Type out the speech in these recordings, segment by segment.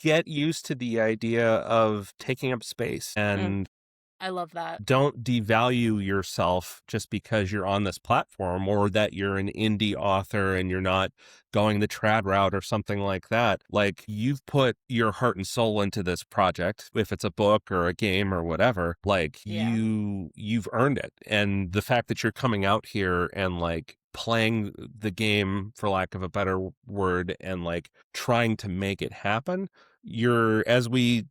get used to the idea of taking up space and I love that. don't devalue yourself just because you're on this platform or that you're an indie author and you're not going the trad route or something like that. Like, you've put your heart and soul into this project, if it's a book or a game or whatever, like you've earned it. And the fact that you're coming out here and like playing the game, for lack of a better word, and like trying to make it happen, you're, as we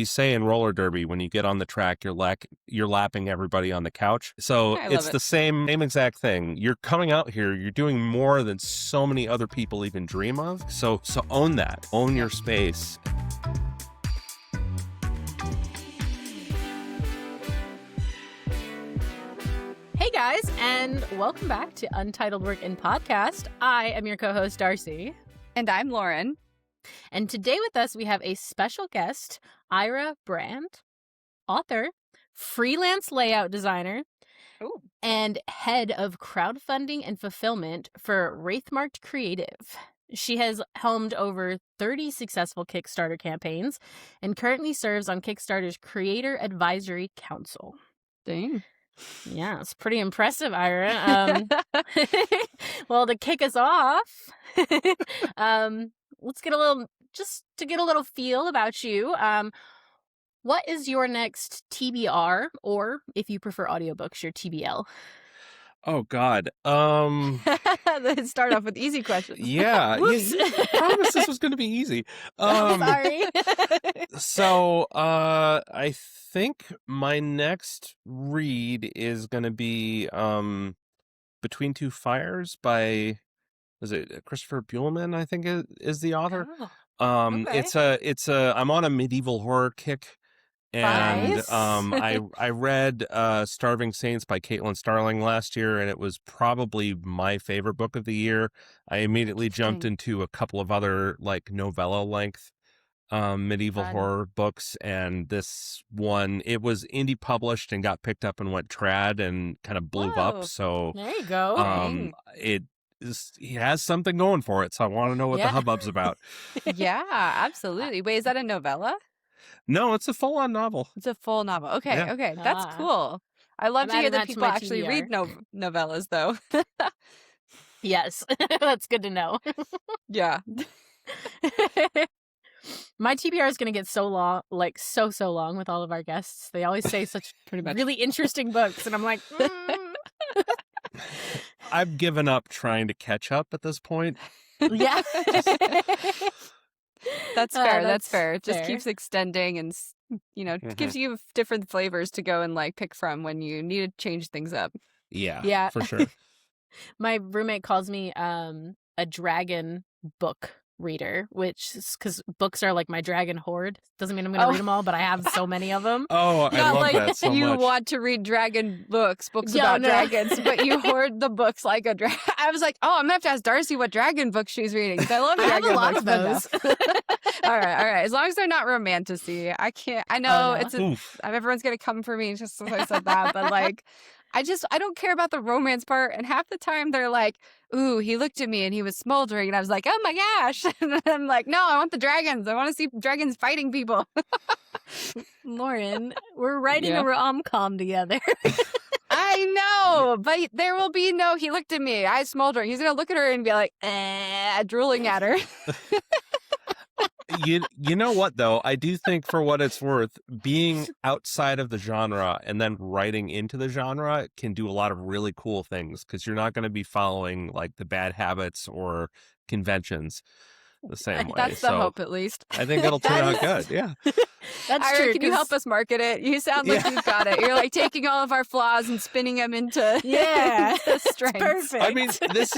say in roller derby, when you get on the track, you're lapping everybody on the couch. So it's the same exact thing. You're coming out here, you're doing more than so many other people even dream of. So own that, own your space. Hey guys, and welcome back to Untitled Work in Podcast. I am your co-host, Darcy. And I'm Lauren. And today with us, we have a special guest, Ira Brand, author, freelance layout designer, and head of crowdfunding and fulfillment for Wraithmarked Creative. She has helmed over 30 successful Kickstarter campaigns and currently serves on Kickstarter's Creator Advisory Council. Dang. Yeah, it's pretty impressive, Ira. Well, to kick us off, let's get a little feel about you. What is your next TBR, or if you prefer audiobooks, your TBL? Oh God. Let's start off with easy questions. Yeah. I promised this was going to be easy. Sorry. So, I think my next read is going to be Between Two Fires by, is it Christopher Buehlman, I think is the author. Okay. It's a I'm on a medieval horror kick. And Nice. I read Starving Saints by Caitlin Starling last year, and it was probably my favorite book of the year. I immediately jumped into a couple of other like novella length medieval horror books, and this one, it was indie published and got picked up and went trad and kind of blew up. So there you go. It has something going for it. So I want to know what the hubbub's about. Yeah, absolutely. Wait, is that a novella? No, it's a full-on novel. It's a full novel. Okay, Yeah. okay. That's cool. I love to hear that people actually read novellas, though. Yes, that's good to know. Yeah. My TBR is going to get so long, like so long with all of our guests. They always say such really interesting books, and I'm like, I've given up trying to catch up at this point. Yeah. That's fair. That's fair. It just keeps extending and, gives you different flavors to go and like pick from when you need to change things up. Yeah, for sure. My roommate calls me a dragon book reader, which is because books are like my dragon hoard. Doesn't mean I'm going to read them all, but I have so many of them. Oh, I love that so much. You want to read dragon books about dragons, but you hoard the books like a dragon. I was like, I'm going to have to ask Darcy what dragon books she's reading. I love dragon books. I have a lot of those. All right. As long as they're not romantic-y. I know everyone's going to come for me just as I said that, but like, I don't care about the romance part. And half the time they're like, ooh, he looked at me and he was smoldering. And I was like, oh my gosh. And I'm like, no, I want the dragons. I want to see dragons fighting people. Lauren, we're writing a rom-com together. I know, but there will be no, he looked at me, eyes smoldering. He's going to look at her and be like, drooling at her. You know what, though? I do think, for what it's worth, being outside of the genre and then writing into the genre can do a lot of really cool things, because you're not going to be following like the bad habits or conventions the same way. That's the hope, at least. I think it'll turn out good. Yeah. That's Ira, true. Can you help us market it? You sound like you've got it. You're like taking all of our flaws and spinning them into strengths. Perfect. I mean, this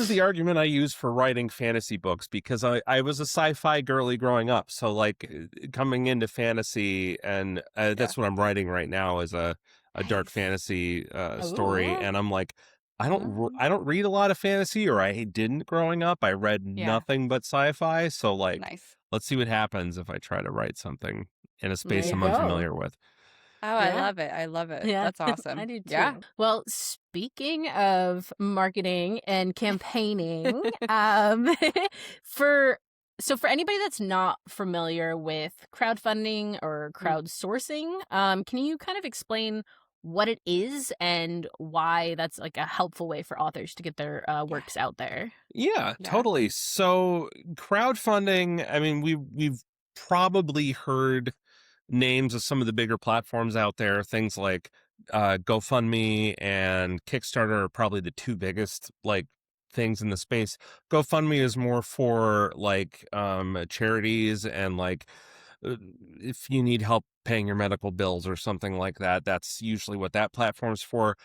is the argument I use for writing fantasy books, because I was a sci-fi girly growing up. So like coming into fantasy, and that's what I'm writing right now, is a dark fantasy story, and I'm like, I don't read a lot of fantasy, or I didn't growing up. I read nothing but sci-fi. So like, let's see what happens if I try to write something in a space I'm unfamiliar with. Oh, I love it. I love it. Yeah. That's awesome. I do too. Yeah. Well, speaking of marketing and campaigning, for So for anybody that's not familiar with crowdfunding or crowdsourcing, can you kind of explain what it is and why that's like a helpful way for authors to get their Yeah. works out there? Yeah, Yeah. totally. So crowdfunding, I mean, we've probably heard names of some of the bigger platforms out there. Things like GoFundMe and Kickstarter are probably the two biggest like things in the space. GoFundMe is more for like charities and like uh, if you need help paying your medical bills or something like that, that's usually what that platform's for.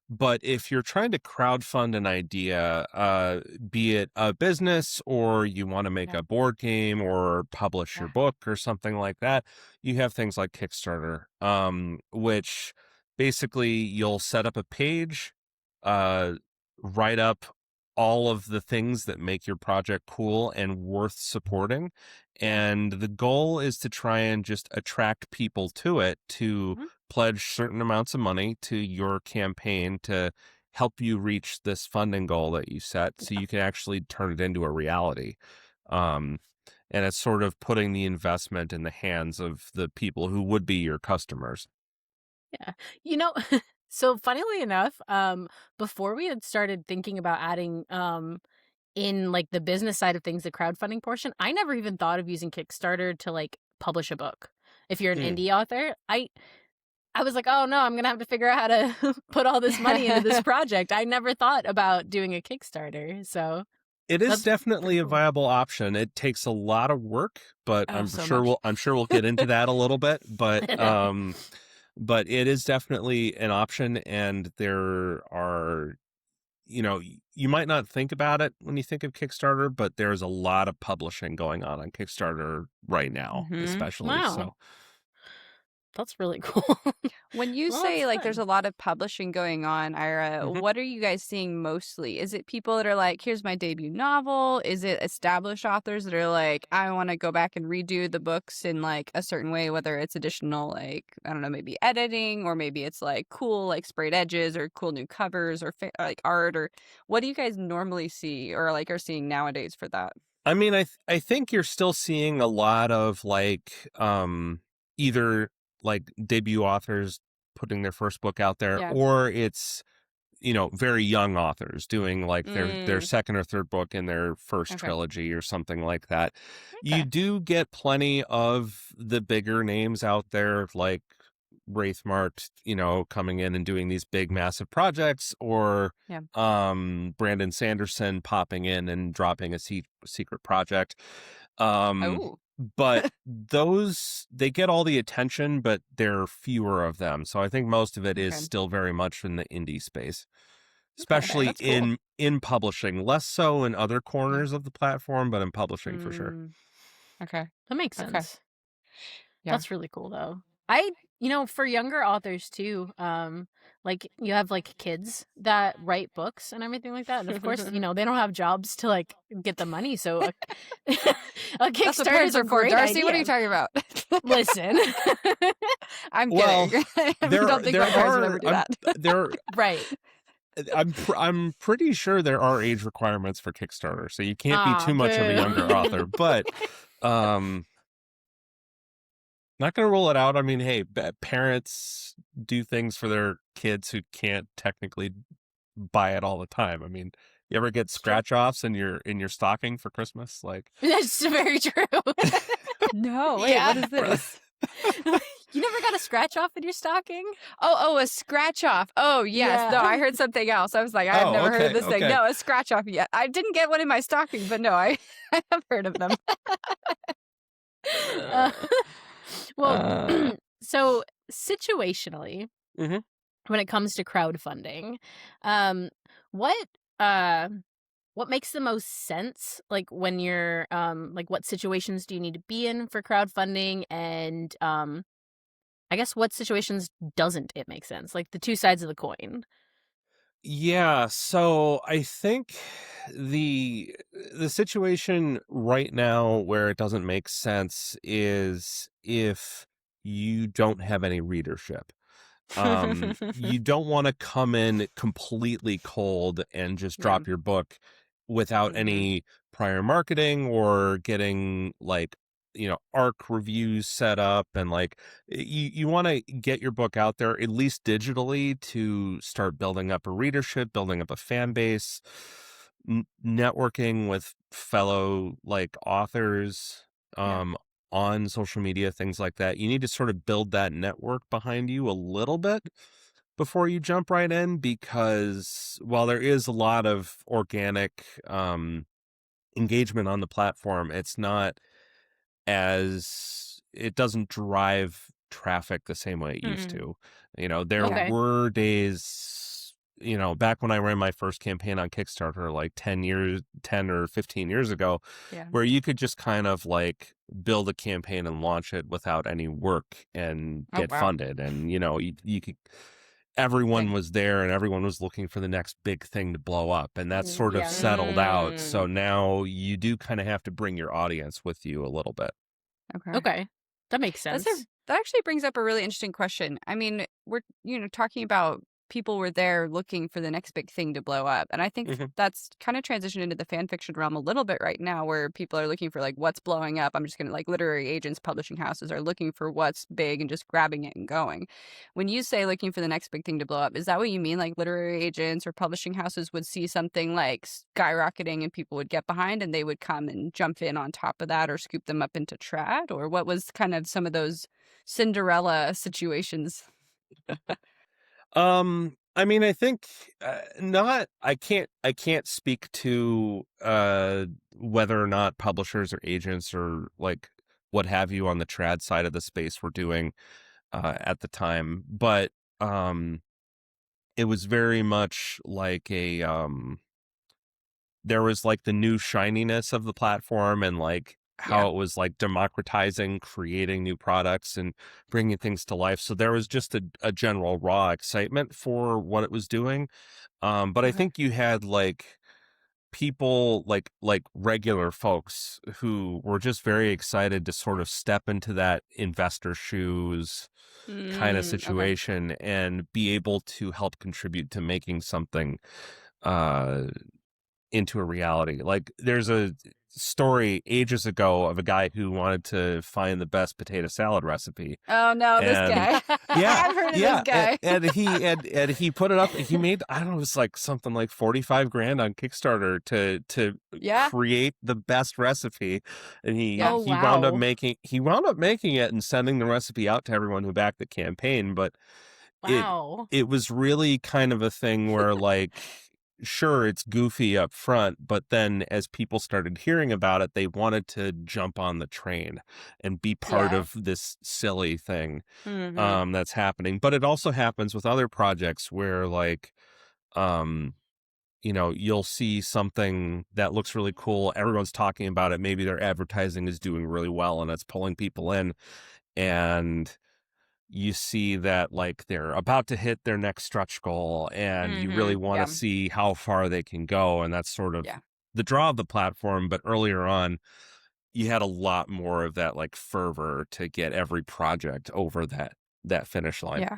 But if you're trying to crowdfund an idea, be it a business or you want to make Yeah. a board game or publish your Yeah. book or something like that, you have things like Kickstarter, which basically you'll set up a page, uh, write up all of the things that make your project cool and worth supporting. And the goal is to try and just attract people to it to Mhm. pledge certain amounts of money to your campaign to help you reach this funding goal that you set so you can actually turn it into a reality. Um, and it's sort of putting the investment in the hands of the people who would be your customers. Yeah. You know, so funnily enough, before we had started thinking about adding in like the business side of things, the crowdfunding portion, I never even thought of using Kickstarter to like publish a book. If you're an Mm. indie author, I was like, oh no, I'm gonna have to figure out how to put all this money into this project. I never thought about doing a Kickstarter, so It is that's definitely pretty a cool. viable option. It takes a lot of work, but Oh, so much. I'm sure we'll get into that a little bit. But it is definitely an option, and there are, you might not think about it when you think of Kickstarter, but there's a lot of publishing going on Kickstarter right now, especially. Wow, So, that's really cool. When you Well, that's say like there's fun. a lot of publishing going on, Ira, mhm. what are you guys seeing mostly? Is it people that are like, here's my debut novel? Is it established authors that are like, I want to go back and redo the books in like a certain way, whether it's additional, like, I don't know, maybe editing, or maybe it's like cool, like sprayed edges or cool new covers or like art, or what do you guys normally see or like are seeing nowadays for that? I mean, I think you're still seeing a lot of like either like debut authors putting their first book out there, Yeah. or it's very young authors doing like their Mm, second or third book in their first okay. trilogy or something like that. You Okay. do get plenty of the bigger names out there like Wraithmarked, coming in and doing these big massive projects, or Yeah. Brandon Sanderson popping in and dropping a secret project. Um Oh, but those, they get all the attention, but there are fewer of them. So I think most of it is okay. still very much in the indie space, Okay. especially That's cool. in publishing, less so in other Yeah. corners of the platform, but in publishing for sure. Mm, okay. That makes Okay. sense. Yeah. That's really cool though. For younger authors too, like you have like kids that write books and everything like that. And of course, they don't have jobs to like get the money. So a, a That's what Kickstarter is parents a are for, great Darcy. What are you idea. talking about? Listen. I'm Well, kidding. I there don't think there my parents would ever are do that. there Right. I'm pretty sure there are age requirements for Kickstarter, so you can't be Ah, too much of a younger author, boo. but um not going to rule it out. I mean, hey, parents do things for their kids who can't technically buy it all the time. I mean, you ever get It's true. scratch offs in your stocking for Christmas? Like, That's very true. No, wait, Yeah. what is this? You never got a scratch off in your stocking? Oh, a scratch off. Oh, yes. No, Yeah. I heard something else. I was like, I've oh, never heard of okay, this thing. okay. No, a scratch off yet. I didn't get one in my stocking, but no, I have heard of them. Uh, well, Uh, so situationally, Mhm. when it comes to crowdfunding, um, what uh what makes the most sense? Like when you're like what situations do you need to be in for crowdfunding, and I guess what situations doesn't it make sense? Like the two sides of the coin. Yeah, so I think the situation right now where it doesn't make sense is if you don't have any readership. You don't want to come in completely cold and just drop yeah. your book without Hmm. any prior marketing or getting like, ARC reviews set up, and like you want to get your book out there at least digitally to start building up a readership, building up a fan base, networking with fellow like authors on social media, things like that. You need to sort of build that network behind you a little bit before you jump right in, because while there is a lot of organic engagement on the platform, it doesn't drive traffic the same way it used to. There Okay. were days, back when I ran my first campaign on Kickstarter, like 10 or 15 years ago, where you could just kind of like build a campaign and launch it without any work and get funded. And, you could, everyone was there and everyone was looking for the next big thing to blow up, and that sort of settled out. So now you do kind of have to bring your audience with you a little bit. Okay. That makes sense. That actually brings up a really interesting question. I mean, we're, talking about people were there looking for the next big thing to blow up. And I think that's kind of transitioned into the fan fiction realm a little bit right now, where people are looking for like what's blowing up. I'm just going to like literary agents, publishing houses are looking for what's big and just grabbing it and going. When you say looking for the next big thing to blow up, is that what you mean? Like literary agents or publishing houses would see something like skyrocketing and people would get behind and they would come and jump in on top of that or scoop them up into trad? Or what was kind of some of those Cinderella situations? I mean, I think I can't speak to whether or not publishers or agents or like what have you on the trad side of the space were doing at the time, but it was very much like there was like the new shininess of the platform, and like how it was like democratizing, creating new products and bringing things to life. So there was just a general raw excitement for what it was doing. But I think you had like people like regular folks who were just very excited to sort of step into that investor shoes kind of situation and be able to help contribute to making something into a reality. Like there's a story ages ago of a guy who wanted to find the best potato salad recipe. Oh no, this guy. I've heard of this guy. and he put it up. He made, I don't know, it was like something like 45 grand on Kickstarter to create the best recipe. And he wound up making it and sending the recipe out to everyone who backed the campaign. But it was really kind of a thing where like, sure, it's goofy up front, but then as people started hearing about it, they wanted to jump on the train and be part of this silly thing that's happening. But it also happens with other projects where like, you'll see something that looks really cool. Everyone's talking about it. Maybe their advertising is doing really well and it's pulling people in, and you see that like they're about to hit their next stretch goal, and you really want to see how far they can go. And that's sort of the draw of the platform. But earlier on, you had a lot more of that like fervor to get every project over that finish line.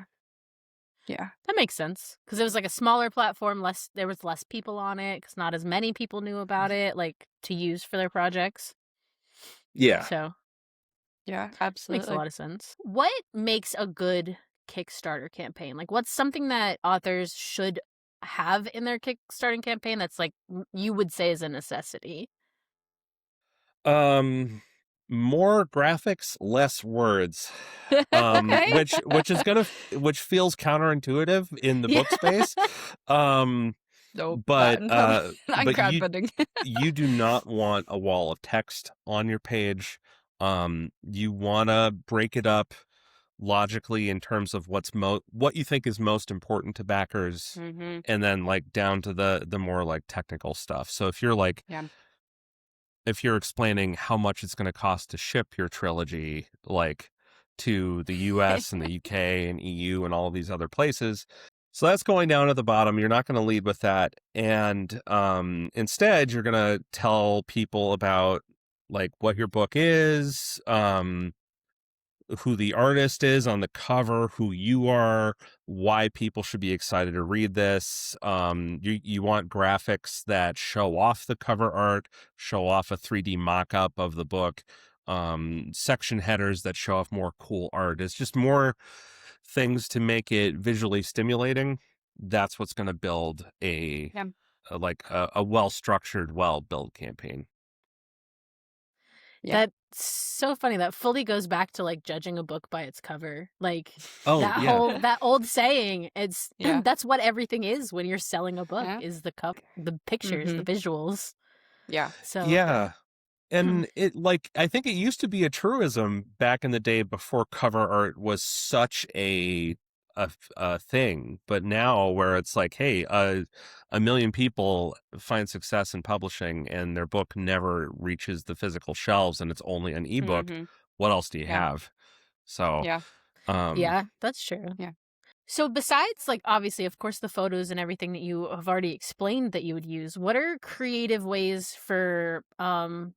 Yeah, that makes sense, because it was like a smaller platform. There was less people on it because not as many people knew about it, like to use for their projects. So yeah, absolutely. Makes a lot of sense. What makes a good Kickstarter campaign? Like, what's something that authors should have in their Kickstarting campaign that's like you would say is a necessity? More graphics, less words. Which feels counterintuitive in the book space. Nope, but crowdfunding. you do not want a wall of text on your page. You want to break it up logically in terms of what you think is most important to backers, and then like down to the more like technical stuff. So if you're like, if you're explaining how much it's going to cost to ship your trilogy, like to the US and the UK and EU and all of these other places, so that's going down at the bottom. You're not going to lead with that. And instead, you're going to tell people about like what your book is, who the artist is on the cover, who you are, why people should be excited to read this. You want graphics that show off the cover art, show off a 3D mock-up of the book, section headers that show off more cool art. It's just more things to make it visually stimulating. That's what's going to build a well-structured, well-built campaign. Yeah. That's so funny. That fully goes back to like judging a book by its cover. Like that old saying. It's that's what everything is when you're selling a book is the cover, the pictures, the visuals. Yeah. So and it I think it used to be a truism back in the day before cover art was such a thing, but now where it's like, hey, a million people find success in publishing and their book never reaches the physical shelves and it's only an ebook. What else do you have? So yeah, that's true. Yeah. So besides, like, obviously, of course, the photos and everything that you have already explained that you would use, what are creative ways for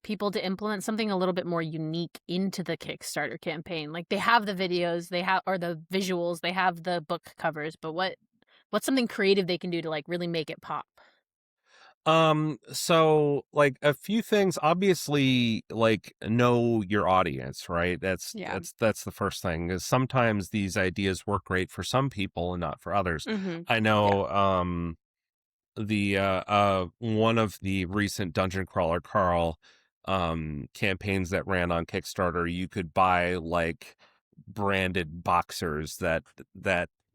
people to implement something a little bit more unique into the Kickstarter campaign? Like, they have the videos, or the visuals, they have the book covers, but what's something creative they can do to, like, really make it pop? So like a few things, obviously, like know your audience, right? That's the first thing, is sometimes these ideas work great for some people and not for others. I know, the one of the recent Dungeon Crawler Carl campaigns that ran on Kickstarter, you could buy like branded boxers that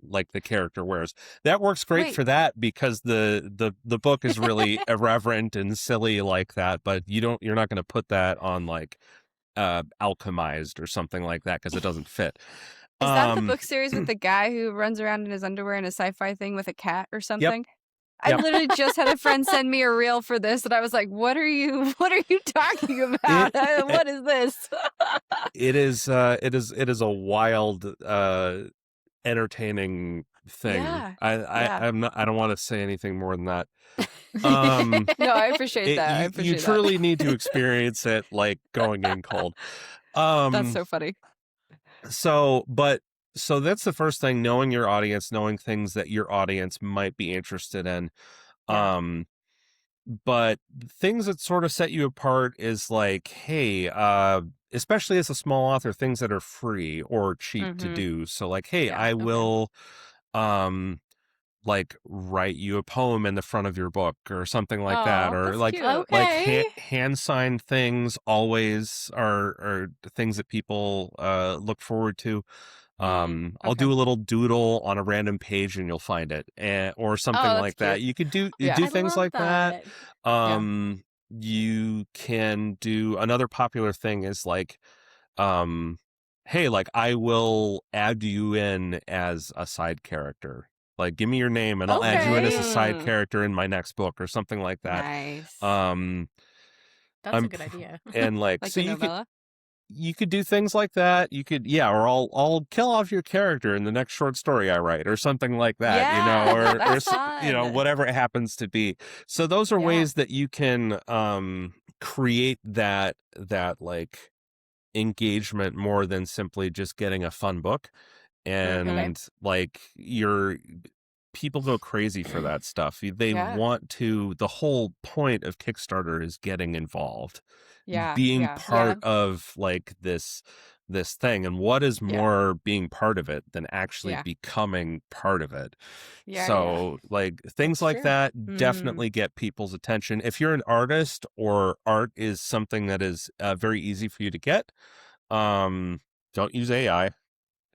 like the character wears. That works great for that because the book is really irreverent and silly like that, but you're not going to put that on like Alchemized or something like that because it doesn't fit. Is that the book series with the guy who runs around in his underwear in a sci-fi thing with a cat or something? I literally just had a friend send me a reel for this, and I was like, "What are you talking about? What is this?" It is a wild, entertaining thing. I don't want to say anything more than that. No, I appreciate that. You truly need to experience it, like going in cold. That's so funny. So that's the first thing, knowing your audience, knowing things that your audience might be interested in. But things that sort of set you apart is like, hey, especially as a small author, things that are free or cheap to do. So like, hey, I will like write you a poem in the front of your book or something like that, or like hand signed things always are things that people look forward to. I'll do a little doodle on a random page and you'll find it, or something like that. You could do things like that. You can do, another popular thing is like, hey, like I will add you in as a side character. Like, give me your name and I'll add you in as a side character in my next book or something like that. Nice. That's a good idea. And like Like so you could do things like that. You could, or I'll kill off your character in the next short story I write or something like that, or whatever it happens to be. So those are ways that you can create that like engagement more than simply just getting a fun book. And like people go crazy for that stuff. They want to, the whole point of Kickstarter is getting involved. Being part of like this thing, and what is more being part of it than actually becoming part of it. Like things like that definitely get people's attention. If you're an artist or art is something that is very easy for you to get, don't use AI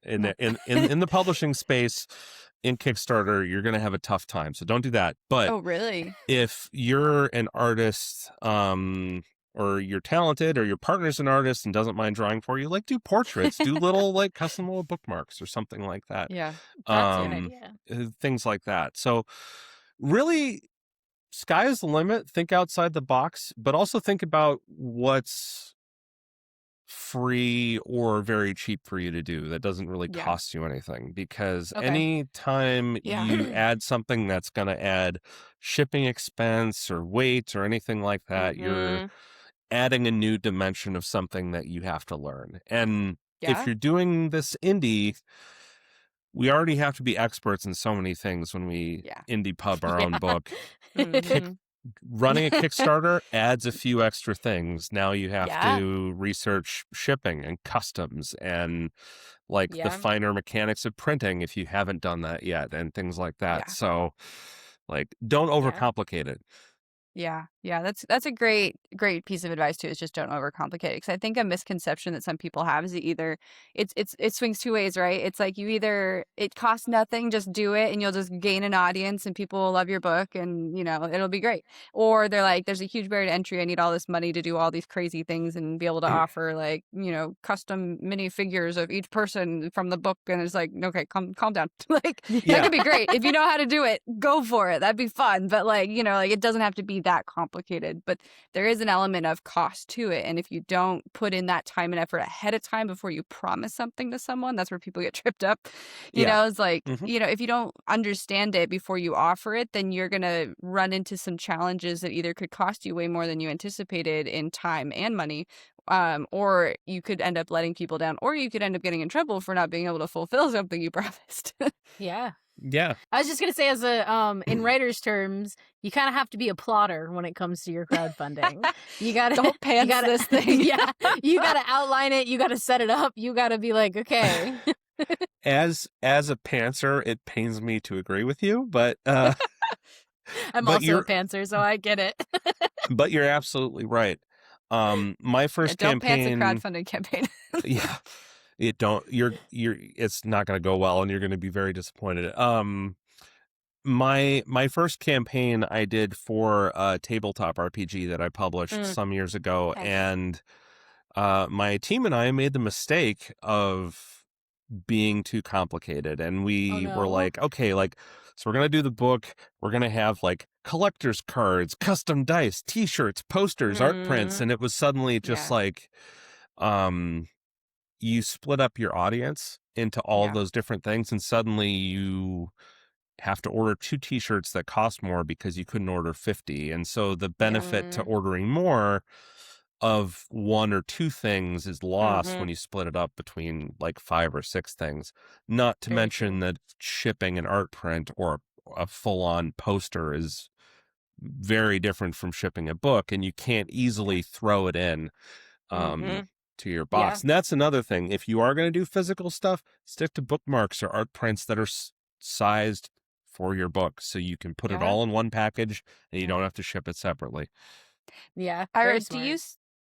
in the publishing space. In Kickstarter, you're going to have a tough time, so don't do that. But if you're an artist, or you're talented, or your partner's an artist and doesn't mind drawing for you, like do portraits, do little like custom little bookmarks or something like that. Yeah, that's a good idea. Things like that. So really, sky is the limit. Think outside the box, but also think about what's free or very cheap for you to do that doesn't really cost you anything, because anytime you add something that's going to add shipping expense or weight or anything like that, you're adding a new dimension of something that you have to learn. And if you're doing this indie, we already have to be experts in so many things when we indie pub our own book. Running a Kickstarter adds a few extra things. Now you have to research shipping and customs and like the finer mechanics of printing if you haven't done that yet and things like that. So like don't overcomplicate it. Yeah. That's a great piece of advice too. Is just don't overcomplicate it, because I think a misconception that some people have is that either it swings two ways, right? It's like it costs nothing, just do it, and you'll just gain an audience, and people will love your book, and it'll be great. Or they're like, there's a huge barrier to entry. I need all this money to do all these crazy things and be able to offer like custom mini figures of each person from the book, and it's like, okay, calm down. Like that could be great if you know how to do it. Go for it. That'd be fun. But like it doesn't have to be that complicated. But there is an element of cost to it, and if you don't put in that time and effort ahead of time before you promise something to someone, that's where people get tripped up. It's like if you don't understand it before you offer it, then you're gonna run into some challenges that either could cost you way more than you anticipated in time and money, or you could end up letting people down, or you could end up getting in trouble for not being able to fulfill something you promised. Yeah. I was just gonna say, as a in writer's terms, you kind of have to be a plotter when it comes to your crowdfunding. You gotta don't pants this thing. You gotta outline it. You gotta set it up. You gotta be like, okay. As a pantser, it pains me to agree with you, but I'm also a pantser, so I get it. But you're absolutely right. My first don't campaign, pants a crowdfunding campaign. It's not going to go well, and you're going to be very disappointed. My first campaign I did for a tabletop RPG that I published some years ago, and my team and I made the mistake of being too complicated, and we were like, okay, like, so we're going to do the book. We're going to have like collector's cards, custom dice, t-shirts, posters, art prints. And it was suddenly just like, you split up your audience into all of those different things, and suddenly you have to order 2 t-shirts that cost more because you couldn't order 50. And so the benefit to ordering more of 1 or 2 things is lost when you split it up between like 5 or 6 things. Not to mention that shipping an art print or a full-on poster is very different from shipping a book, and you can't easily throw it in to your box. And that's another thing. If you are going to do physical stuff, stick to bookmarks or art prints that are sized for your book, so you can put it all in one package and you don't have to ship it separately. Ira,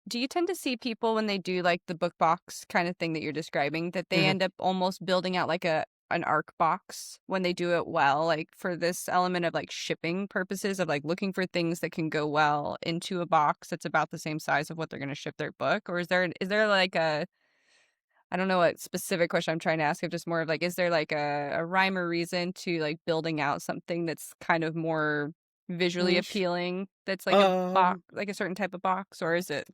do you tend to see people when they do like the book box kind of thing that you're describing, that they end up almost building out like an ARC box when they do it well, like for this element of like shipping purposes, of like looking for things that can go well into a box that's about the same size of what they're going to ship their book? Or is there like a, I don't know what specific question I'm trying to ask, of just more of like, is there like a rhyme or reason to like building out something that's kind of more visually appealing, that's like a box, like a certain type of box? Or is it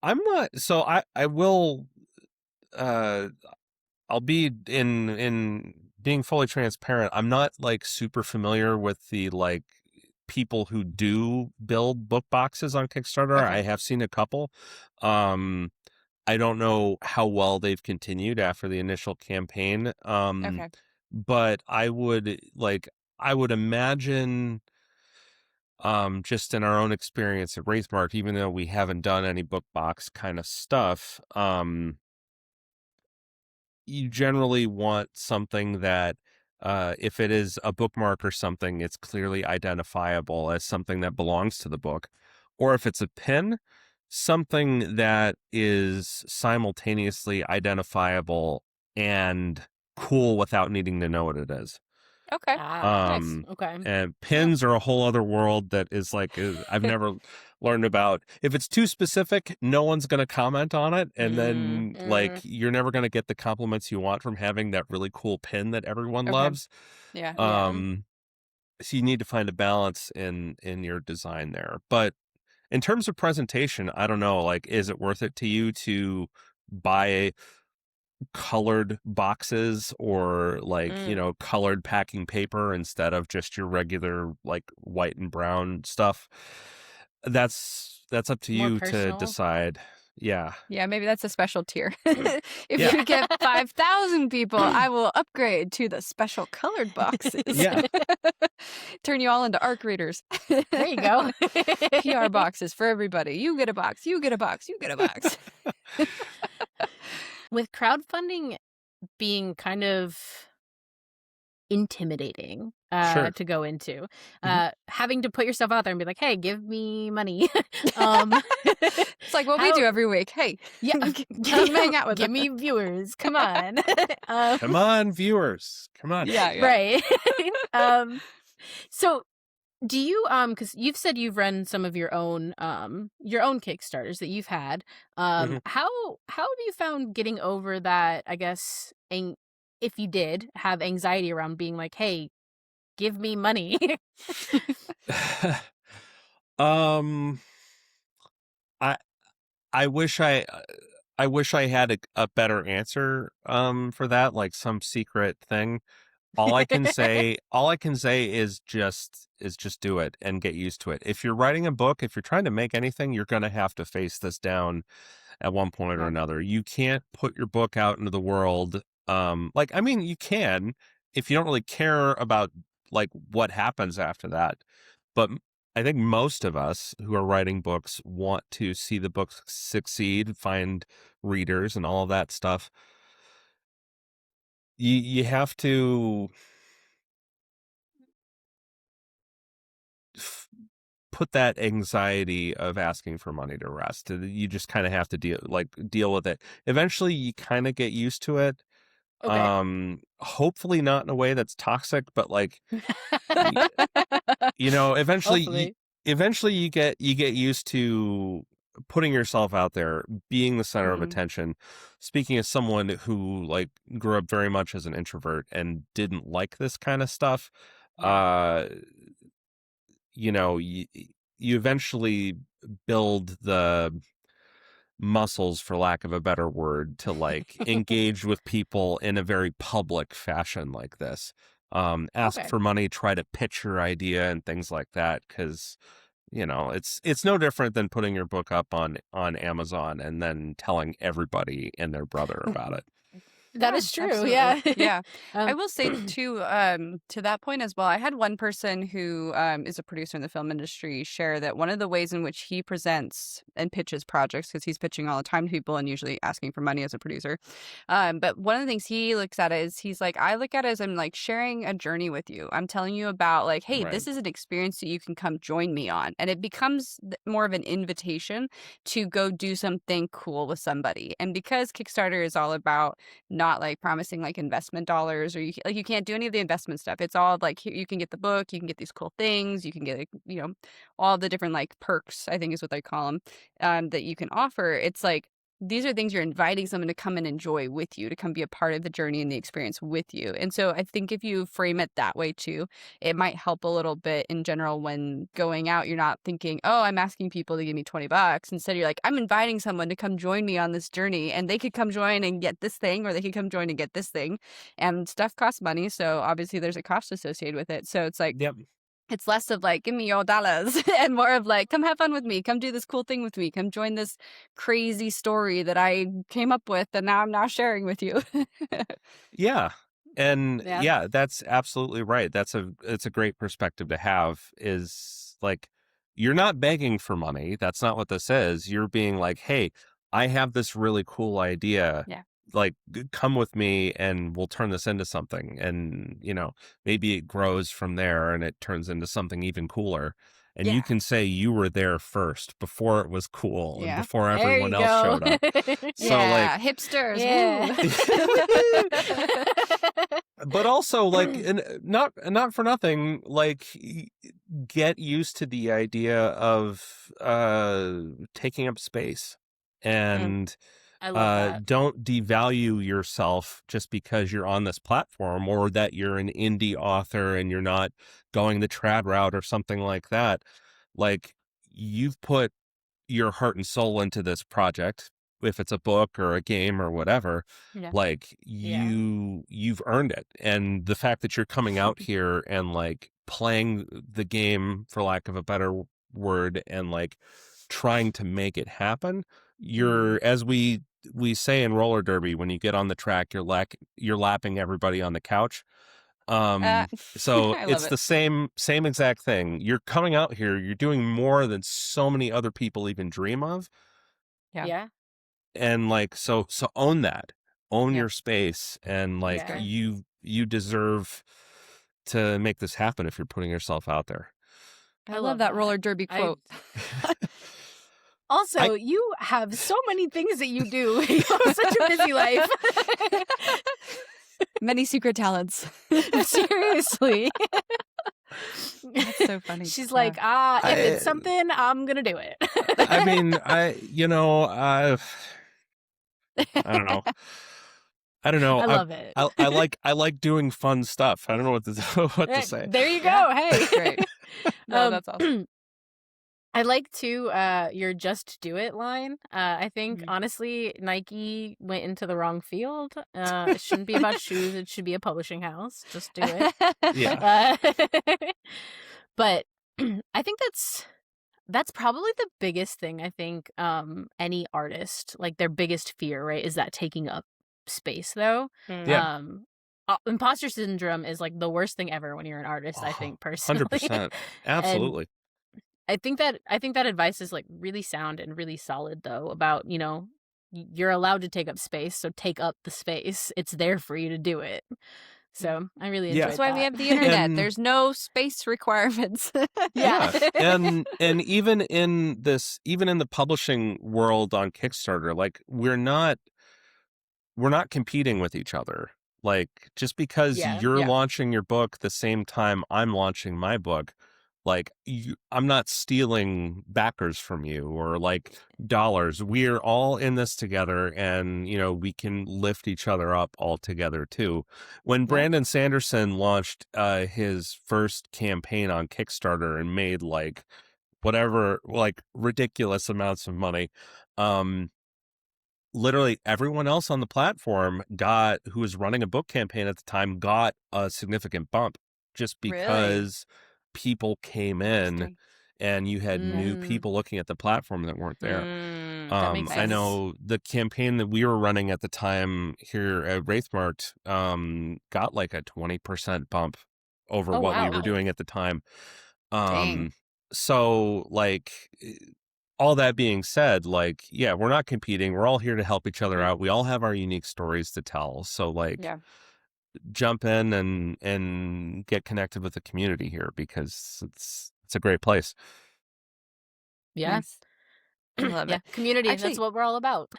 I'm not, so I will I'll be in being fully transparent. I'm not like super familiar with the like people who do build book boxes on Kickstarter. I have seen a couple. I don't know how well they've continued after the initial campaign. But I would imagine, just in our own experience at Wraithmarked, even though we haven't done any book box kind of stuff, you generally want something that, if it is a bookmark or something, it's clearly identifiable as something that belongs to the book. Or if it's a pin, something that is simultaneously identifiable and cool without needing to know what it is. Nice. Okay. And pins are a whole other world that is like, I've never learned about. If it's too specific, no one's going to comment on it. And then like, you're never going to get the compliments you want from having that really cool pin that everyone loves. So you need to find a balance in your design there. But in terms of presentation, I don't know, like, is it worth it to you to buy colored boxes or like, colored packing paper instead of just your regular like white and brown stuff? That's up to you to decide. Yeah. Yeah, maybe that's a special tier. If Yeah. you get 5,000 people, I will upgrade to the special colored boxes. Yeah. Turn you all into ARC readers. There you go. PR boxes for everybody. You get a box, you get a box, you get a box. With crowdfunding being kind of intimidating Sure. to go into, Mhm. having to put yourself out there and be like, hey, give me money. It's like what we do every week. Hey, Yeah, come hang out with give us. me viewers. Come on. Come on, viewers. Come on. Yeah. Right. So do you because you've said you've run some of your own Kickstarters that you've had. Mhm. How have you found getting over that, I guess, if you did have anxiety around being like, hey, give me money? um, I I wish I wish I had a better answer for that, like some secret thing. All I can say is just do it and get used to it. If you're writing a book, if you're trying to make anything, you're going to have to face this down at one point or Yeah. another. You can't put your book out into the world. Like, I mean, you can if you don't really care about like what happens after that. But I think most of us who are writing books want to see the book succeed, find readers and all of that stuff. You have to f- put that anxiety of asking for money to rest. You just kind of have to deal with it. Eventually you kind of get used to it. Okay. Hopefully not in a way that's toxic, but like you know, Hopefully. eventually you get used to putting yourself out there, being the center of Mhm. attention. Speaking as someone who like grew up very much as an introvert and didn't like this kind of stuff, Yeah. uh you know, you eventually build the muscles, for lack of a better word, to like engage with people in a very public fashion like this. Ask Okay. for money, try to pitch your idea and things like that, because you know it's no different than putting your book up on Amazon and then telling everybody and their brother about it. That Yeah, is true. absolutely. Yeah. Yeah. I Um, will say too, to that point as well, I had one person who is a producer in the film industry share that one of the ways in which he presents and pitches projects, because he's pitching all the time to people and usually asking for money as a producer. But one of the things he looks at is he's like, I look at it as I'm like sharing a journey with you. I'm telling you about like, hey, Right. this is an experience that you can come join me on. And it becomes more of an invitation to go do something cool with somebody. And because Kickstarter is all about not like promising like investment dollars or you can't do any of the investment stuff. It's all like you can get the book, you can get these cool things, you can get like, all the different like perks, I think is what they call them, that you can offer. It's like these are things you're inviting someone to come and enjoy with you, to come be a part of the journey and the experience with you. And so I think if you frame it that way too, it might help a little bit in general when going out. You're not thinking, oh, I'm asking people to give me $20. Instead, you're like, I'm inviting someone to come join me on this journey, and they could come join and get this thing, or they could come join and get this thing. And stuff costs money. So obviously there's a cost associated with it. So it's like, Yep. it's less of like, give me your dollars and more of like, come have fun with me. Come do this cool thing with me. Come join this crazy story that I came up with and now I'm now sharing with you. Yeah. And Yeah. yeah, that's absolutely right. It's a great perspective to have, is like you're not begging for money. That's not what this is. You're being like, "Hey, I have this really cool idea. Yeah. Like come with me and we'll turn this into something." And, you know, maybe it grows from there and it turns into something even cooler. And you Yeah. can say you were there first before it was cool and Yeah. before There everyone you else go. showed up. So Yeah. like Hipsters. Yeah. but also like and not for nothing, like get used to the idea of taking up space and I love that. don't devalue yourself just because you're on this platform or that you're an indie author and you're not going the trad route or something like that. Like you've put your heart and soul into this project, if it's a book or a game or whatever. Yeah. Like Yeah. you've earned it. And the fact that you're coming out here and like playing the game, for lack of a better word, and like trying to make it happen, you're, as we say in roller derby, when you get on the track, you're lapping everybody on the couch. So I love it's it. the same exact thing. You're coming out here, you're doing more than so many other people even dream of. Yeah. And like, so own that, own Yep. your space, and like Yeah. you deserve to make this happen if you're putting yourself out there. I love that roller derby quote. Also, you have so many things that you do. You have such a busy life. Many secret talents. Seriously. That's so funny. She's like, if it's something, I'm going to do it. I mean, I don't know. I don't know. I love it. I like doing fun stuff. I don't know what to say. There you go. Hey. Great. No, that's awesome. I like too your "just do it" line. I think honestly, Nike went into the wrong field. It shouldn't be about shoes. It should be a publishing house. Just do it. Yeah. But I think that's probably the biggest thing. I think any artist, like, their biggest fear, right, is that taking up space. Though, Yeah. imposter syndrome is like the worst thing ever when you're an artist. I think personally, 100%, absolutely. I think that advice is like really sound and really solid, though, about, you're allowed to take up space, so take up the space. It's there for you to do it. So I really enjoyed That's why that. we have the internet. There's no space requirements. Yeah. And even in the publishing world on Kickstarter, like, we're not competing with each other. Like, just because you're launching your book the same time I'm launching my book, like, I'm not stealing backers from you or like dollars. We're all in this together, and we can lift each other up all together too. When Brandon Sanderson launched his first campaign on Kickstarter and made like whatever, like, ridiculous amounts of money, literally everyone else on the platform who was running a book campaign at the time got a significant bump, just because people came in and you had new people looking at the platform that weren't there. That makes sense. I know the campaign that we were running at the time here at Wraithmarked got like a 20% bump over what we were doing at the time. So, like, all that being said, like, yeah, we're not competing. We're all here to help each other out. We all have our unique stories to tell. So, like, jump in and get connected with the community here, because it's a great place. Yeah. Nice. I love it. Community. Actually, that's what we're all about.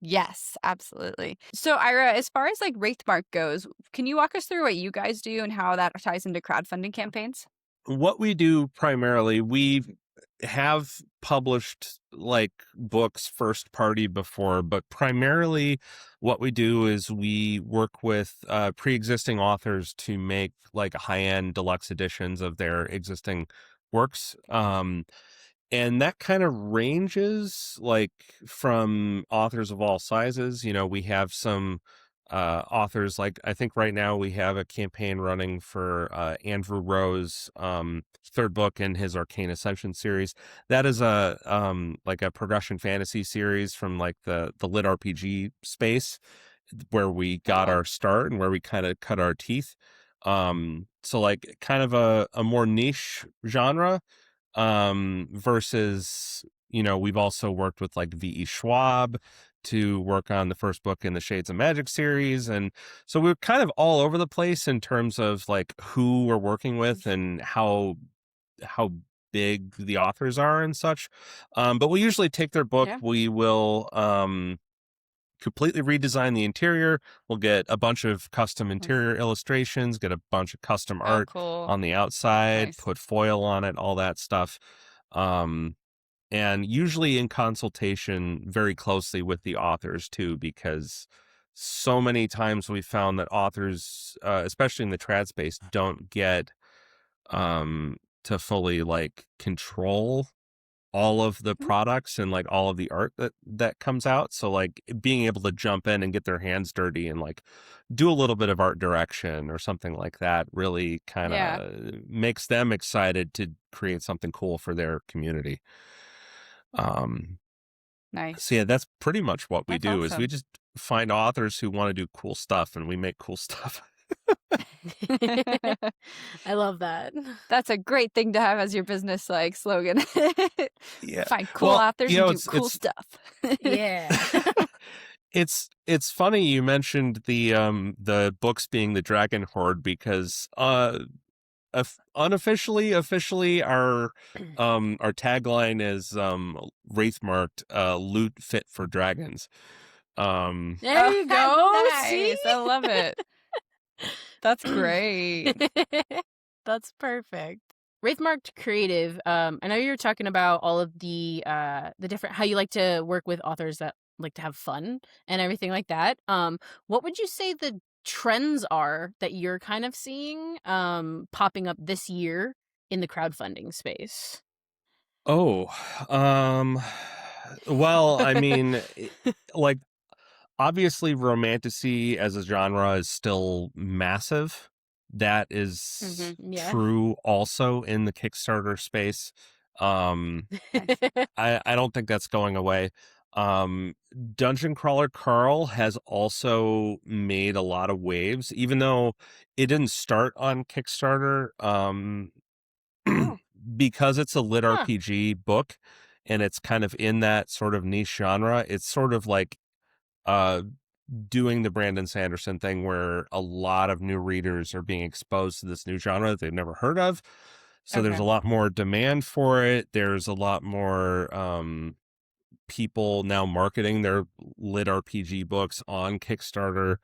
Yes, absolutely. So, Ira, as far as like Wraithmarked goes, can you walk us through what you guys do and how that ties into crowdfunding campaigns? What we do primarily, we have published like books first party before, but primarily what we do is we work with pre-existing authors to make like high-end deluxe editions of their existing works. And that kind of ranges like from authors of all sizes. We have some authors, like, I think right now we have a campaign running for Andrew Rowe's third book in his Arcane Ascension series. That is a like a progression fantasy series from like the lit RPG space, where we got our start and where we kind of cut our teeth. So like kind of a more niche genre, versus, we've also worked with like V.E. Schwab to work on the first book in the Shades of Magic series. And so we're kind of all over the place in terms of like who we're working with and how big the authors are and such. But we usually take their book, we will completely redesign the interior. We'll get a bunch of custom interior illustrations, get a bunch of custom art on the outside, put foil on it, all that stuff. And usually in consultation very closely with the authors too, because so many times we found that authors, especially in the trad space, don't get to fully like control all of the products and like all of the art that comes out. So like being able to jump in and get their hands dirty and like do a little bit of art direction or something like that really kind of makes them excited to create something cool for their community. Nice. So yeah, that's pretty much what we That's do is we awesome. just find authors who want to do cool stuff and we make cool stuff. I love that. That's a great thing to have as your business like slogan. Yeah. Find cool Well, authors and do cool stuff. Yeah. it's funny you mentioned the books being the Dragon Horde because unofficially, officially, our tagline is Wraithmarked, loot fit for dragons. There you go. See? Nice. I love it. That's great. That's perfect. Wraithmarked Creative. I know you were talking about all of the different how you like to work with authors that like to have fun and everything like that. What would you say the trends are that you're kind of seeing popping up this year in the crowdfunding space? Oh, well, I mean, like obviously romantasy as a genre is still massive. That is Yeah. true also in the Kickstarter space. I don't think that's going away. Dungeon Crawler Carl has also made a lot of waves, even though it didn't start on Kickstarter. Because it's a lit RPG book and it's kind of in that sort of niche genre, it's sort of like doing the Brandon Sanderson thing where a lot of new readers are being exposed to this new genre that they've never heard of. So there's a lot more demand for it. There's a lot more people now marketing their lit RPG books on Kickstarter.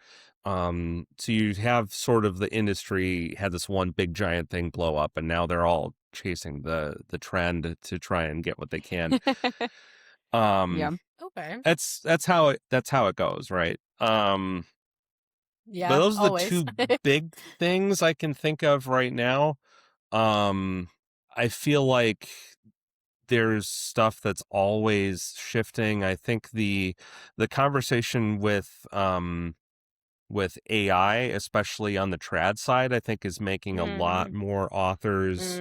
So you have sort of the industry had this one big giant thing blow up, and now they're all chasing the trend to try and get what they can. Yeah. Okay. That's how it goes, right? Yeah. But those are always. the two big things I can think of right now. I feel like there's stuff that's always shifting. I think the conversation with AI, especially on the trad side, I think is making a lot more authors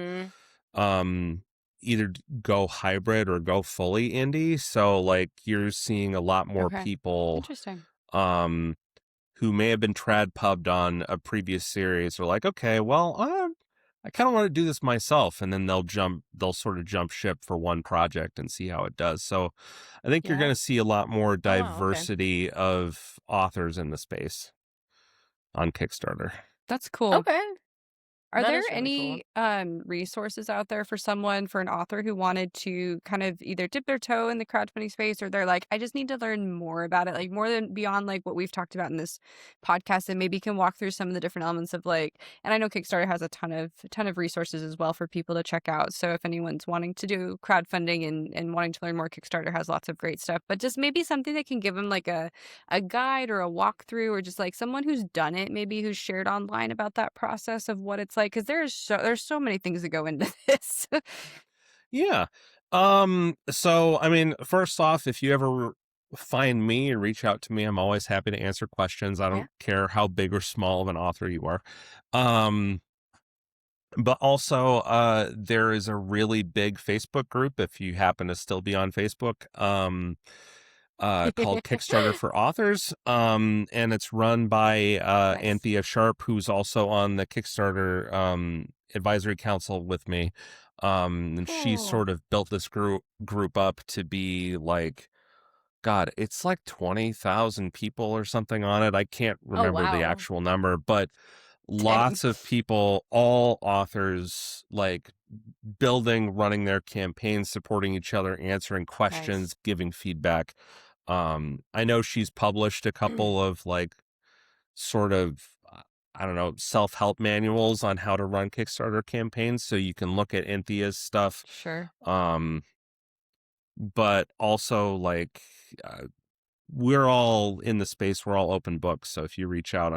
either go hybrid or go fully indie. So like you're seeing a lot more people Interesting. who may have been trad pubbed on a previous series are like, okay, well, I kind of want to do this myself, and then they'll sort of jump ship for one project and see how it does. So I think you're going to see a lot more diversity of authors in the space on Kickstarter. That's cool. Okay. Are That there is really any resources out there for an author who wanted to kind of either dip their toe in the crowdfunding space, or they're like, I just need to learn more about it, like more than beyond like what we've talked about in this podcast, and maybe can walk through some of the different elements of like, and I know Kickstarter has a ton of resources as well for people to check out. So if anyone's wanting to do crowdfunding and wanting to learn more, Kickstarter has lots of great stuff, but just maybe something that can give them like a guide or a walkthrough, or just like someone who's done it, maybe who's shared online about that process of what it's like, because there's so many things that go into this. Yeah. So I mean, first off, if you ever find me or reach out to me, I'm always happy to answer questions. I don't care how big or small of an author you are. But also, there is a really big Facebook group, if you happen to still be on Facebook, called Kickstarter for Authors. And it's run by Anthea Sharp, who's also on the Kickstarter advisory council with me. And she sort of built this group up to be like, God, it's like 20,000 people or something on it. I can't remember the actual number, but lots of people, all authors, like running their campaigns, supporting each other, answering questions, giving feedback. I know she's published a couple of like sort of, I don't know, self-help manuals on how to run Kickstarter campaigns. So you can look at Anthea's stuff. Sure. But also like, we're all in the space. We're all open books. So if you reach out,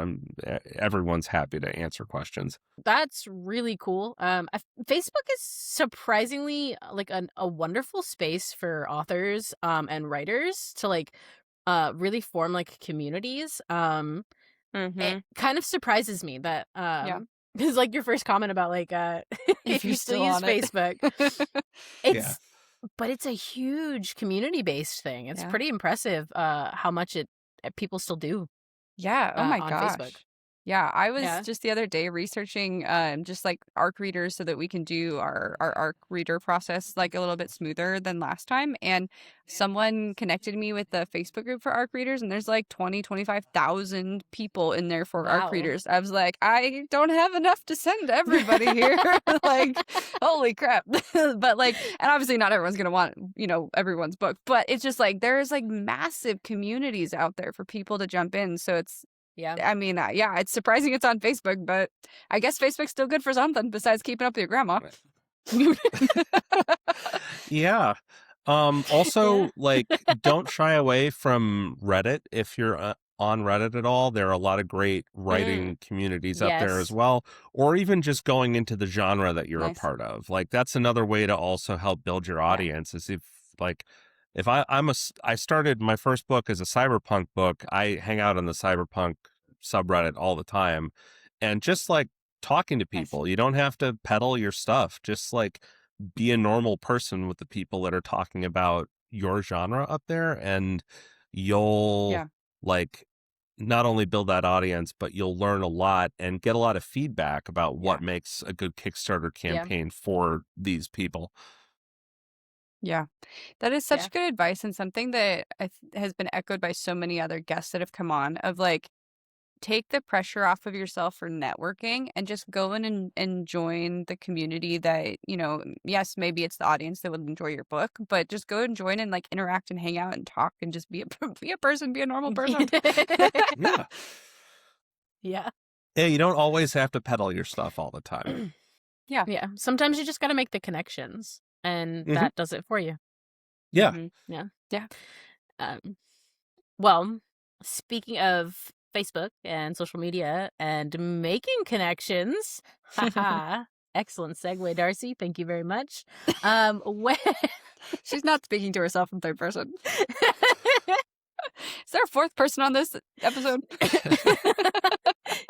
everyone's happy to answer questions. That's really cool. Facebook is surprisingly like a wonderful space for authors and writers to like really form like communities. It kind of surprises me that is like your first comment about like if you still use Facebook. It's But it's a huge community-based thing. It's Yeah. pretty impressive how much people still do Yeah. Oh my on Facebook. gosh. Yeah. I was Yeah. just the other day researching just like ARC readers so that we can do our ARC reader process like a little bit smoother than last time. And someone connected me with the Facebook group for ARC readers, and there's like 25,000 people in there for ARC Wow. readers. I was like, I don't have enough to send to everybody here. Like, holy crap. But like, and obviously not everyone's going to want, everyone's book, but it's just like there's like massive communities out there for people to jump in. So Yeah. I mean, yeah, it's surprising it's on Facebook, but I guess Facebook's still good for something besides keeping up with your grandma. Yeah. Also, like, don't shy away from Reddit if you're on Reddit at all. There are a lot of great writing communities up there as Yes. well, or even just going into the genre that you're a Nice. part of. Like, that's another way to also help build your audience. Is if I started my first book as a cyberpunk book, I hang out on the cyberpunk subreddit all the time, and just like talking to Nice. people. You don't have to peddle your stuff. Just like be a normal person with the people that are talking about your genre up there, and you'll Yeah. like not only build that audience, but you'll learn a lot and get a lot of feedback about what Yeah. makes a good Kickstarter Yeah. campaign for these people. Yeah. That is such Yeah. good advice, and something that has been echoed by so many other guests that have come on of like, take the pressure off of yourself for networking and just go in and join the community that, yes, maybe it's the audience that would enjoy your book, but just go and join and like interact and hang out and talk and just be a person, be a normal person. Yeah. Yeah. Yeah, you don't always have to peddle your stuff all the time. Yeah. Yeah. Sometimes you just got to make the connections, and that does it for you. Yeah. Mhm. Yeah. Yeah. Well, speaking of Facebook and social media and making connections, haha, excellent segue, Darcy. Thank you very much. When She's not speaking to herself in third person. Is there a fourth person on this episode?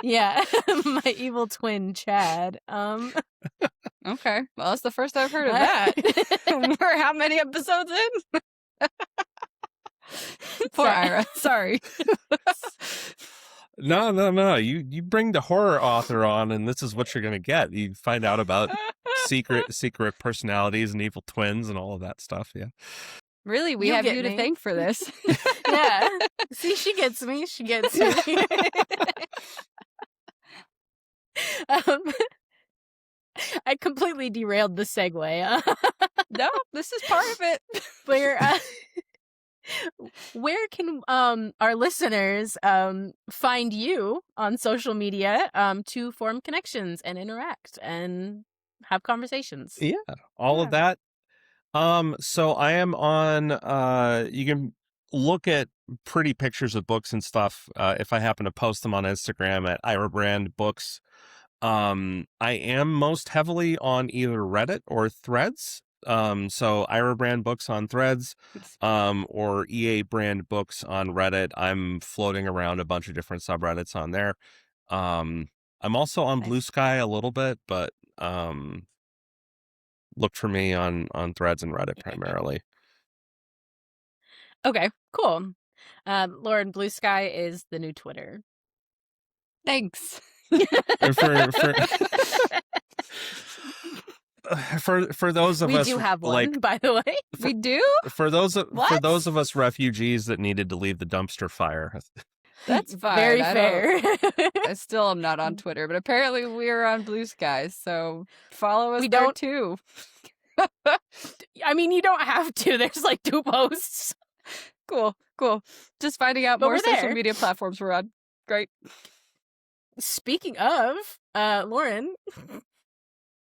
Yeah, my evil twin, Chad. Okay. Well, that's the first I've heard of that. We're how many episodes in? Poor Ira. Sorry. No. You bring the horror author on, and this is what you're gonna get. You find out about secret personalities and evil twins and all of that stuff. Yeah. Really, we You have get you to me. thank for this. Yeah. See, she gets me. She gets me. I completely derailed the segue. No, this is part of it. Where can our listeners find you on social media to form connections and interact and have conversations? Yeah, all of that. So I am on, you can look at pretty pictures of books and stuff, if I happen to post them on Instagram at Ira Brand Books. I am most heavily on either Reddit or Threads. So Ira Brand Books on Threads, or EA Brand Books on Reddit. I'm floating around a bunch of different subreddits on there. I'm also on Blue Sky a little bit, but, look for me on Threads and Reddit primarily. Okay, cool. Lauren, Blue Sky is the new Twitter. Thanks. And for those of we us, do have one, like, by the way. We do? for those of What? us refugees that needed to leave the dumpster fire. That's fine. Very fair. I still am not on Twitter, but apparently we're on Blue Skies, so follow us We there don't- too. I mean, you don't have to. There's like 2 posts. Cool. Just finding out But more we're social there. media platforms we're on. Great. Speaking of, Lauren,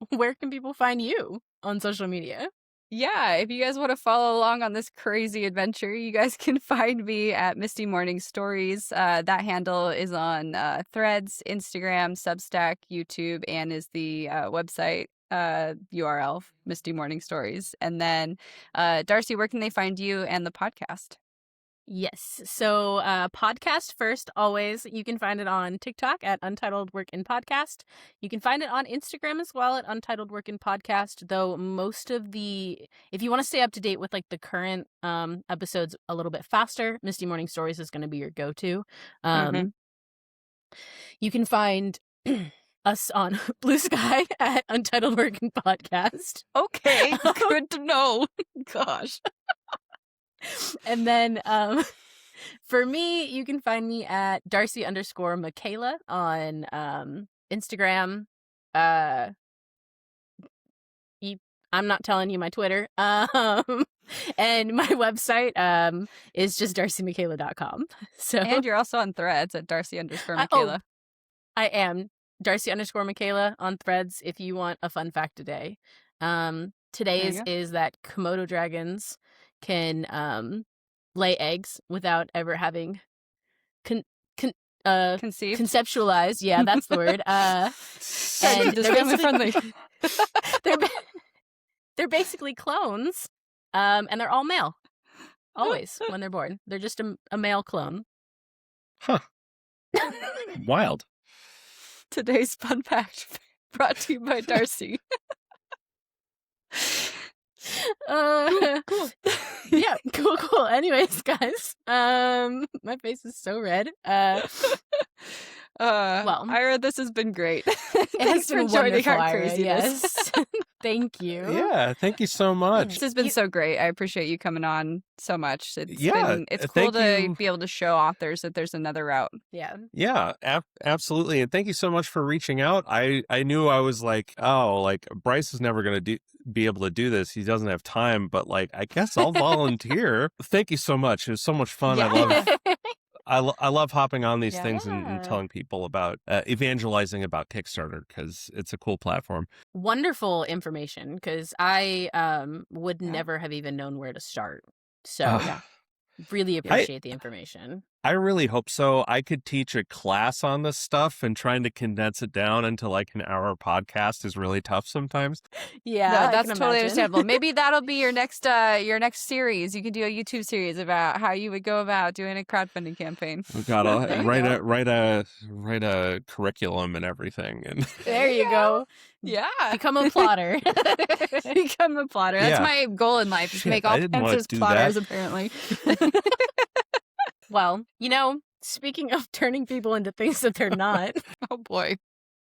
where can people find you on social media? Yeah, if you guys want to follow along on this crazy adventure, you guys can find me at Misty Morning Stories. That handle is on Threads, Instagram, Substack, YouTube, and is the website URL, Misty Morning Stories. And then, Darcy, where can they find you and the podcast? Yes. So podcast first, always. You can find it on TikTok at Untitled Work in Podcast. You can find it on Instagram as well at Untitled Work in Podcast, though most of if you want to stay up to date with like the current episodes a little bit faster, Misty Morning Stories is going to be your go-to. You can find us on Blue Sky at Untitled Work in Podcast. Okay, good to know. Gosh. And then for me, you can find me at Darcy_Michaela on Instagram. I'm not telling you my Twitter. And my website is just darcymichaela.com. So, and you're also on Threads at Darcy_Michaela. I am Darcy_Michaela on Threads if you want a fun fact today. Today's is that Komodo dragons can lay eggs without ever having conceived, conceptualized. Yeah, that's the word. And they're friendly. They're basically clones, and they're all male. Always when they're born, they're just a male clone. Huh. Wild. Today's fun fact brought to you by Darcy. Cool. Yeah, cool. Anyways, guys, my face is so red. Well, Ira, this has been great. It has been joining our Ira, craziness. yes. Thank you. Yeah, thank you so much. This has been so great. I appreciate you coming on so much. It's cool thank to you. be able to show authors that there's another route. Yeah, absolutely. And thank you so much for reaching out. I knew I was like, oh, like Bryce is never going to be able to do this. He doesn't have time, but like, I guess I'll volunteer. Thank you so much. It was so much fun. Yeah. I love hopping on these things Yeah. and telling people about evangelizing about Kickstarter because it's a cool platform. Wonderful information because I would never have even known where to start. So really appreciate the information. I really hope so. I could teach a class on this stuff, and trying to condense it down into like an hour podcast is really tough sometimes. Yeah, No, I that's can totally imagine. understandable. Maybe that'll be your next series. You can do a YouTube series about how you would go about doing a crowdfunding campaign. We gotta write a curriculum and everything, and There you go. Yeah. Become a plotter. Become a plotter. That's my goal in life, is to make all I didn't wanna Pence's do plotters, that. apparently. Well, speaking of turning people into things that they're not, Oh, boy.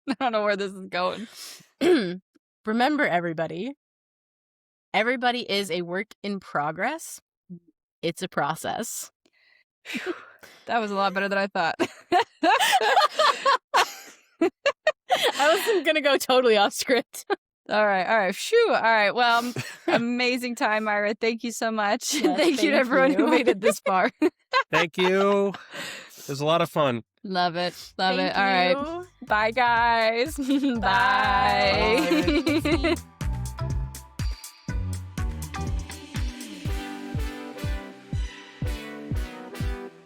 I don't know where this is going. remember, everybody is a work in progress. It's a process. That was a lot better than I thought. I wasn't going to go totally off script. All right. Phew. All right. Well, amazing time, Ira. Thank you so much. Yes, thank you to thank everyone who you. made it this far. thank you. It was a lot of fun. Love it. Love Thank it. All right. you. Bye, guys. Bye. Bye.